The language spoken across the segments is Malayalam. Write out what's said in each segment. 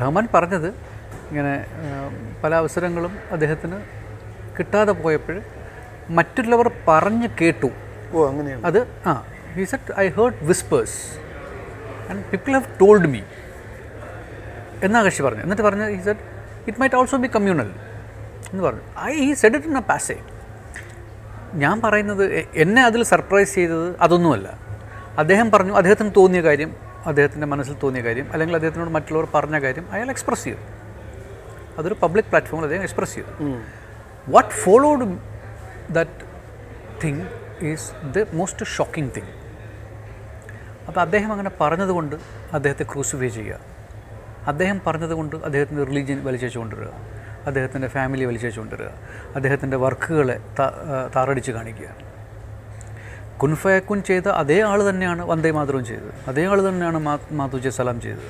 റഹ്മാൻ പറഞ്ഞത് ഇങ്ങനെ പല അവസരങ്ങളും അദ്ദേഹത്തിന് കിട്ടാതെ പോയപ്പോൾ മറ്റുള്ളവർ പറഞ്ഞ് കേട്ടു. അത് he said I heard whispers and people have told me എന്നാ കക്ഷി പറഞ്ഞു. എന്നിട്ട് പറഞ്ഞു he said it might also be communal എന്ന് പറഞ്ഞു. he said it in a passage. ഞാൻ പറയുന്നത് എന്നെ അതിൽ സർപ്രൈസ് ചെയ്തത് അതൊന്നുമല്ല. അദ്ദേഹം പറഞ്ഞു, അദ്ദേഹത്തിന് തോന്നിയ കാര്യം, അദ്ദേഹത്തിൻ്റെ മനസ്സിൽ തോന്നിയ കാര്യം, അല്ലെങ്കിൽ അദ്ദേഹത്തിനോട് മറ്റുള്ളവർ പറഞ്ഞ കാര്യം അയാൾ എക്സ്പ്രസ് ചെയ്തു. അതൊരു പബ്ലിക് പ്ലാറ്റ്ഫോമിൽ അദ്ദേഹം എക്സ്പ്രസ് ചെയ്തു. What followed that thing is the most shocking thing. അപ്പോൾ അദ്ദേഹം അങ്ങനെ പറഞ്ഞതുകൊണ്ട് അദ്ദേഹത്തെ ക്രൂസിഫൈ ചെയ്യുക, അദ്ദേഹം പറഞ്ഞതുകൊണ്ട് അദ്ദേഹത്തിൻ്റെ റിലീജിയൻ വലിച്ചേച്ചു കൊണ്ടുവരിക, അദ്ദേഹത്തിൻ്റെ ഫാമിലി വലിച്ചേച്ചു കൊണ്ടുവരിക, അദ്ദേഹത്തിൻ്റെ വർക്കുകളെ താറടിച്ച് കാണിക്കുക. കുൻഫയക്കുൻ ചെയ്ത അതേ ആൾ തന്നെയാണ് വന്ദേ മാതരവും ചെയ്തത്, അതേ ആൾ തന്നെയാണ് മാതൂജെ സലാം ചെയ്തത്.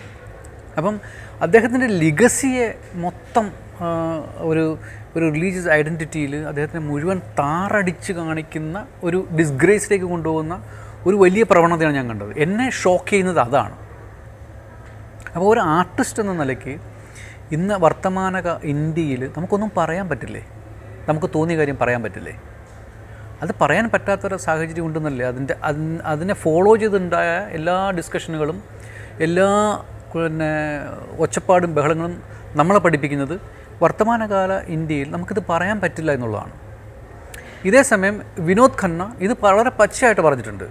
അപ്പം അദ്ദേഹത്തിൻ്റെ ലിഗസിയെ മൊത്തം ഒരു റിലീജിയസ് ഐഡൻറ്റിറ്റിയിൽ അദ്ദേഹത്തിനെ മുഴുവൻ താറടിച്ച് കാണിക്കുന്ന ഒരു ഡിസ്ഗ്രേസിലേക്ക് കൊണ്ടുപോകുന്ന ഒരു വലിയ പ്രവണതയാണ് ഞാൻ കണ്ടത്. എന്നെ ഷോക്ക് ചെയ്യുന്നത് അതാണ്. അപ്പോൾ ഒരു ആർട്ടിസ്റ്റ് എന്ന നിലയ്ക്ക് ഇന്ന് വർത്തമാന ഇന്ത്യയിൽ നമുക്കൊന്നും പറയാൻ പറ്റില്ലേ? നമുക്ക് തോന്നിയ കാര്യം പറയാൻ പറ്റില്ലേ? അത് പറയാൻ പറ്റാത്തൊരു സാഹചര്യം ഉണ്ടെന്നല്ലേ അതിനെ ഫോളോ ചെയ്തുണ്ടായ എല്ലാ ഡിസ്കഷനുകളും, എല്ലാ ഒച്ചപ്പാടും ബഹളങ്ങളും നമ്മളെ പഠിപ്പിക്കുന്നത് വർത്തമാനകാല ഇന്ത്യയിൽ നമുക്കിത് പറയാൻ പറ്റില്ല എന്നുള്ളതാണ്. ഇതേ സമയം വിനോദ് ഖന്ന ഇത് വളരെ പച്ചയായിട്ട് പറഞ്ഞിട്ടുണ്ട്.